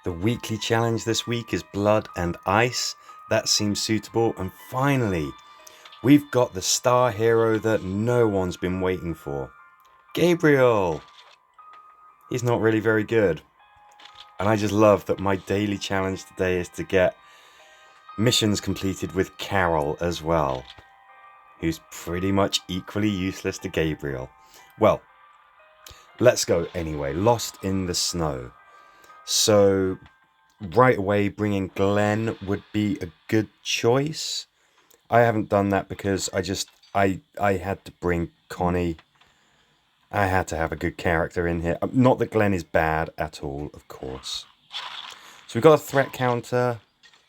The weekly challenge this week is blood and ice. That seems suitable. And finally, we've got the star hero that no one's been waiting for. Gabriel! He's not really very good. And I just love that my daily challenge today is to get missions completed with Carol as well, who's pretty much equally useless to Gabriel. Well, let's go anyway. Lost in the snow. So right away, bringing Glenn would be a good choice. I haven't done that because I had to bring Connie. I had to have a good character in here. Not that Glenn is bad at all, of course. So we've got a threat counter.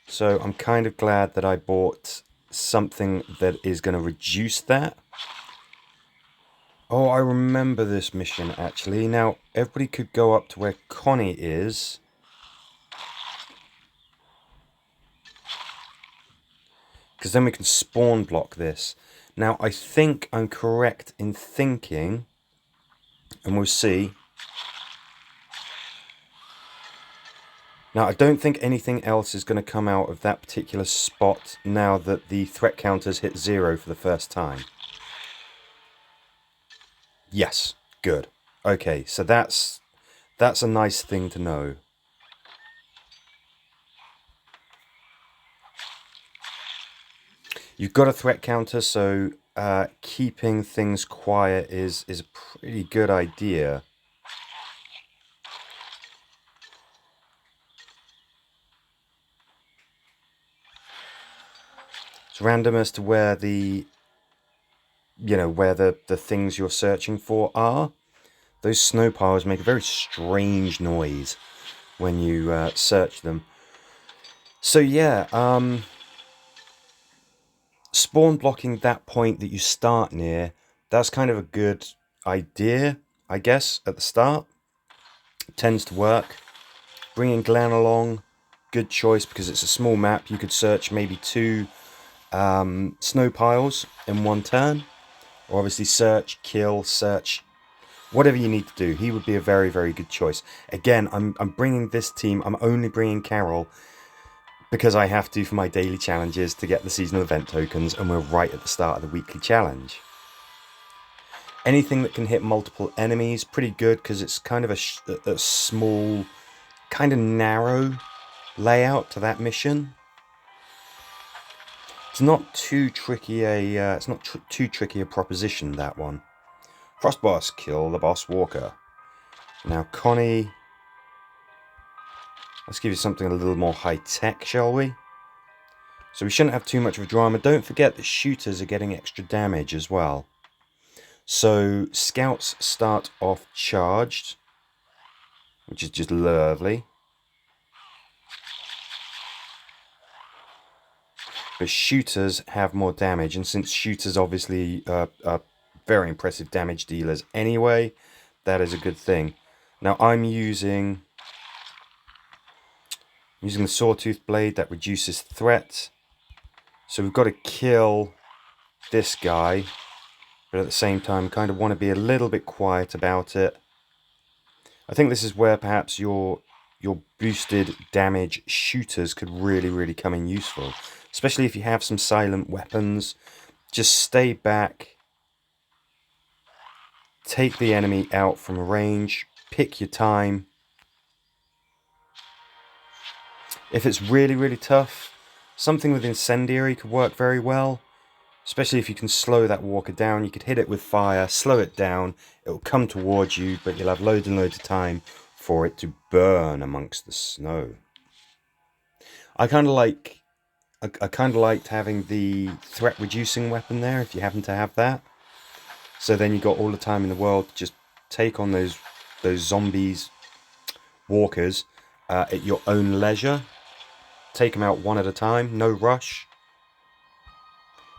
So I'm kind of glad that I bought something that is going to reduce that. Oh, I remember this mission actually. Now, everybody could go up to where Connie is. Because then we can spawn block this. Now, I think I'm correct in thinking, and we'll see. Now, I don't think anything else is going to come out of that particular spot now that the threat counters hit 0 for the first time. Yes, good. Okay, so that's a nice thing to know. You've got a threat counter, so keeping things quiet is a pretty good idea. It's random as to where the things you're searching for are. Those snow piles make a very strange noise when you search them. So yeah, spawn blocking that point that you start near, that's kind of a good idea, I guess, at the start. It tends to work. Bringing Glenn along, good choice because it's a small map. You could search maybe 2 snow piles in one turn. Or obviously search, kill, search, whatever you need to do. He would be a very, very good choice. Again, I'm bringing this team. I'm only bringing Carol because I have to for my daily challenges to get the seasonal event tokens, and we're right at the start of the weekly challenge. Anything that can hit multiple enemies, pretty good because it's kind of a small, kind of narrow layout to that mission. It's not too tricky too tricky a proposition, that one. Frost boss, kill the boss walker. Now Connie, let's give you something a little more high tech, shall we? So we shouldn't have too much of a drama. Don't forget that shooters are getting extra damage as well. So scouts start off charged, which is just lovely. But shooters have more damage, and since shooters obviously are very impressive damage dealers anyway, that is a good thing. Now I'm using the sawtooth blade that reduces threat. So we've got to kill this guy, but at the same time kind of want to be a little bit quiet about it. I think this is where perhaps your boosted damage shooters could really come in useful. Especially if you have some silent weapons. Just stay back. Take the enemy out from range. Pick your time. If it's really tough, something with incendiary could work very well. Especially if you can slow that walker down. You could hit it with fire, slow it down. It will come towards you, but you'll have loads and loads of time for it to burn amongst the snow. I kind of liked having the threat reducing weapon there, if you happen to have that. So then you got all the time in the world to just take on those zombies, walkers, at your own leisure. Take them out one at a time, no rush.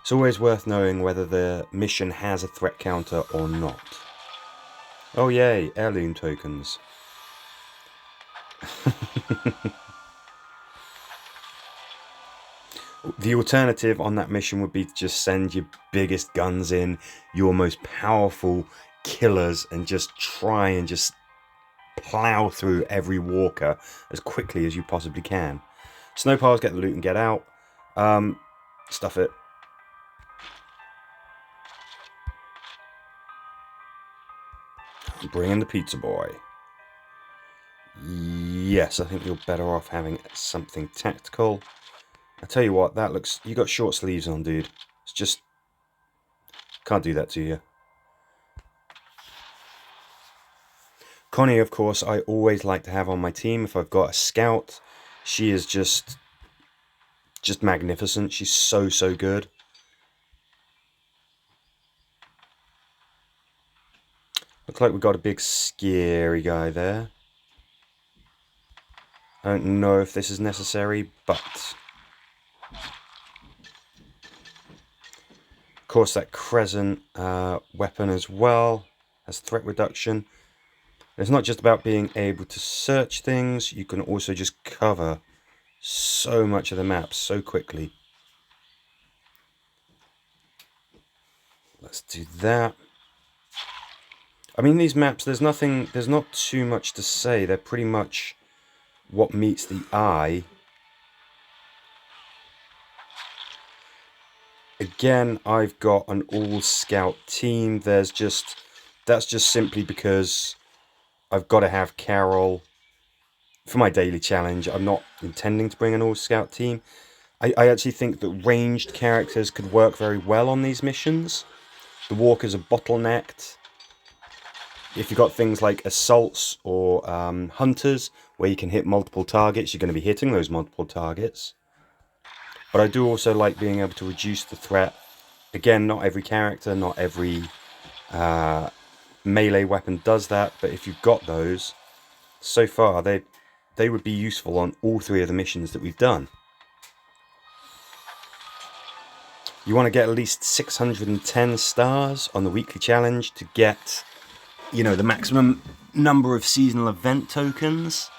It's always worth knowing whether the mission has a threat counter or not. Oh yay, heirloom tokens. The alternative on that mission would be to just send your biggest guns in, your most powerful killers, and just try and just plow through every walker as quickly as you possibly can. Snow piles, get the loot and get out. Stuff it. Bring in the pizza boy. Yes, I think you're better off having something tactical. I tell you what, that looks... You got short sleeves on, dude. It's just... Can't do that to you. Connie, of course, I always like to have on my team if I've got a scout. She is just magnificent. She's so good. Looks like we've got a big scary guy there. I don't know if this is necessary, but... Of course, that crescent weapon as well has threat reduction. It's not just about being able to search things, you can also just cover so much of the map so quickly. Let's do that. I mean, these maps, there's not too much to say. They're pretty much what meets the eye. Again, I've got an all-scout team. That's just simply because I've got to have Carol for my daily challenge. I'm not intending to bring an all-scout team. I actually think that ranged characters could work very well on these missions. The walkers are bottlenecked. If you've got things like assaults or hunters, where you can hit multiple targets, you're going to be hitting those multiple targets. But I do also like being able to reduce the threat. Again, not every character, not every melee weapon does that, but if you've got those, so far they would be useful on all three of the missions that we've done. You want to get at least 610 stars on the weekly challenge to get, you know, the maximum number of seasonal event tokens.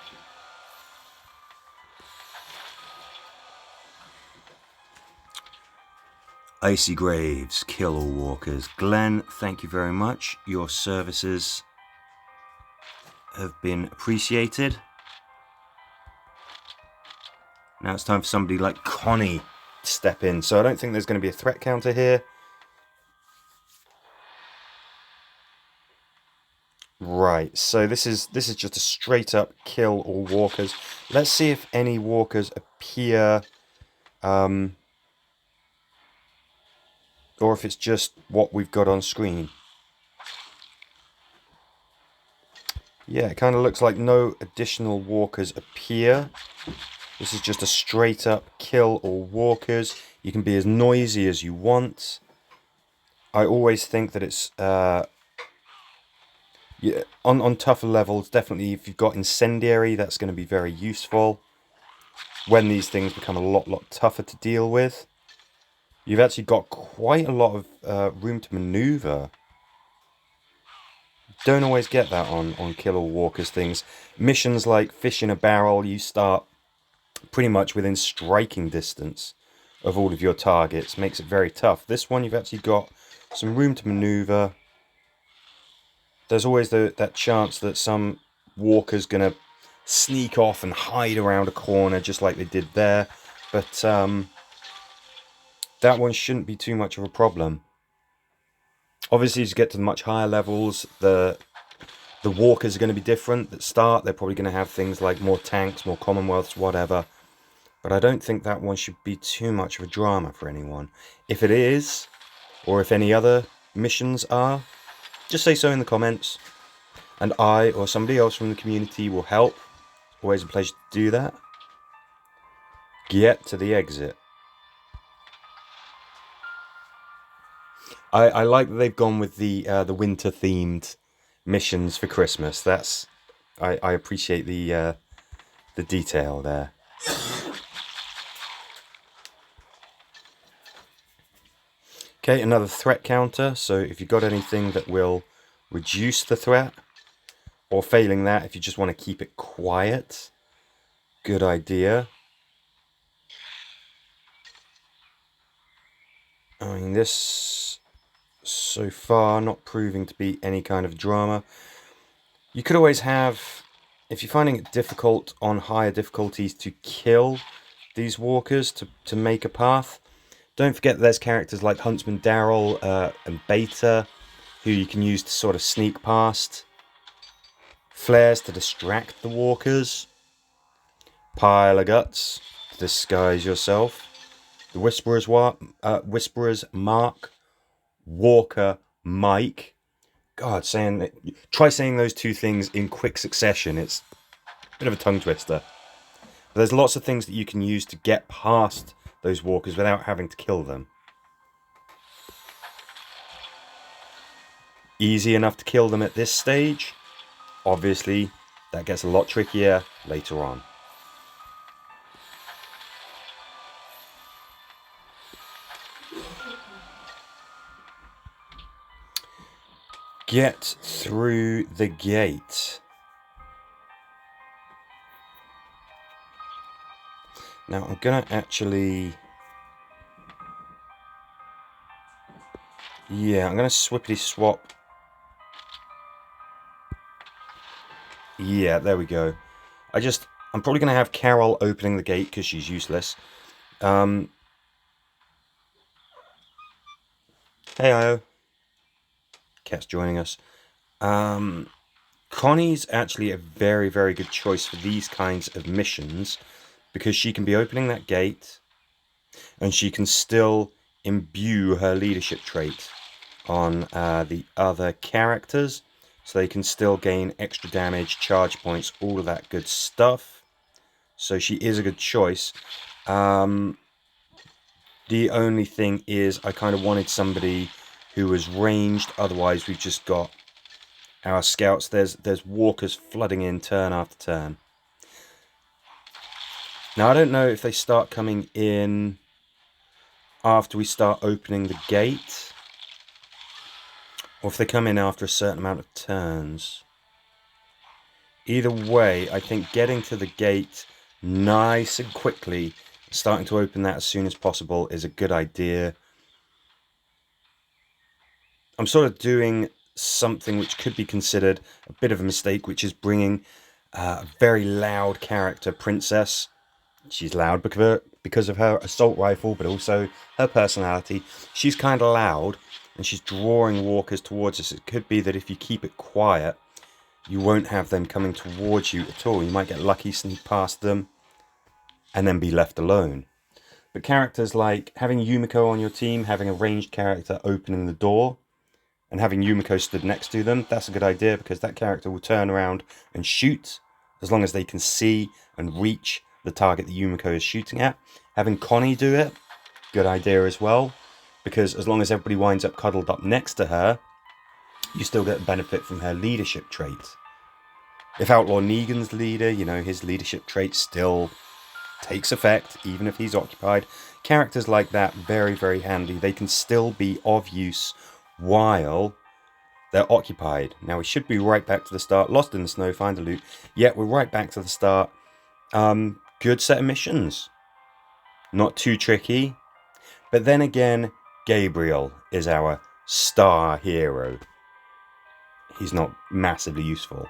Icy Graves, kill all walkers. Glenn, thank you very much. Your services have been appreciated. Now it's time for somebody like Connie to step in. So I don't think there's going to be a threat counter here. Right, so this is just a straight up kill all walkers. Let's see if any walkers appear, or if it's just what we've got on screen. Yeah, it kind of looks like no additional walkers appear. This is just a straight up kill all walkers. You can be as noisy as you want. I always think that it's yeah, on tougher levels, definitely if you've got incendiary, that's going to be very useful when these things become a lot tougher to deal with. You've actually got quite a lot of room to maneuver. Don't always get that on kill all walkers things. Missions like fish in a barrel, you start pretty much within striking distance of all of your targets. Makes it very tough. This one, you've actually got some room to maneuver. There's always that chance that some walker's going to sneak off and hide around a corner just like they did there. But that one shouldn't be too much of a problem. Obviously, as you get to the much higher levels, the walkers are going to be different. At start, they're probably going to have things like more tanks, more commonwealths, whatever. But I don't think that one should be too much of a drama for anyone. If it is, or if any other missions are, just say so in the comments. And I or somebody else from the community will help. Always a pleasure to do that. Get to the exit. I like that they've gone with the winter themed missions for Christmas. I appreciate the detail there. Okay, another threat counter. So if you've got anything that will reduce the threat, or failing that, if you just want to keep it quiet, good idea. I mean, this so far not proving to be any kind of drama. You could always have if you're finding it difficult on higher difficulties to kill these walkers to make a path, don't forget that there's characters like Huntsman Daryl and Beta, who you can use to sort of sneak past. Flares to distract the walkers. Pile of guts to disguise yourself. The Whisperer's Mark. Walker Mike. God, try saying those two things in quick succession. It's a bit of a tongue twister. But there's lots of things that you can use to get past those walkers without having to kill them. Easy enough to kill them at this stage. Obviously, that gets a lot trickier later on. Get through the gate. Now I'm gonna actually... yeah, I'm gonna swippity swap. Yeah, there we go. I'm probably gonna have Carol opening the gate because she's useless. Hey, Io. Cat's joining us. Connie's actually a very, very good choice for these kinds of missions because she can be opening that gate and she can still imbue her leadership trait on the other characters, so they can still gain extra damage, charge points, all of that good stuff. So she is a good choice. The only thing is I kind of wanted somebody who was ranged, otherwise we've just got our scouts. There's walkers flooding in turn after turn. Now I don't know if they start coming in after we start opening the gate, or if they come in after a certain amount of turns. Either way, I think getting to the gate nice and quickly, starting to open that as soon as possible, is a good idea. I'm sort of doing something which could be considered a bit of a mistake, which is bringing a very loud character, Princess. She's loud because of her assault rifle, but also her personality. She's kind of loud, and she's drawing walkers towards us. It could be that if you keep it quiet, you won't have them coming towards you at all. You might get lucky, sneak past them, and then be left alone. But characters like having Yumiko on your team, having a ranged character opening the door, and having Yumiko stood next to them, that's a good idea because that character will turn around and shoot as long as they can see and reach the target that Yumiko is shooting at. Having Connie do it, good idea as well, because as long as everybody winds up cuddled up next to her, you still get benefit from her leadership trait. If Outlaw Negan's leader, his leadership trait still takes effect, even if he's occupied. Characters like that, very, very handy. They can still be of use while they're occupied. Now we should be right back to the start. Lost in the snow, find a loot. Yeah, we're right back to the start. Good set of missions. Not too tricky. But then again, Gabriel is our star hero. He's not massively useful.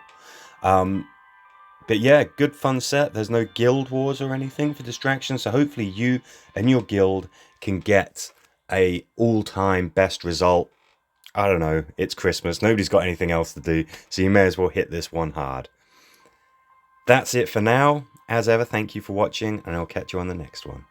But yeah, good fun set. There's no guild wars or anything for distraction. So hopefully you and your guild can get a all-time best result. I don't know, it's Christmas, nobody's got anything else to do, so you may as well hit this one hard. That's it for now. As ever, thank you for watching, and I'll catch you on the next one.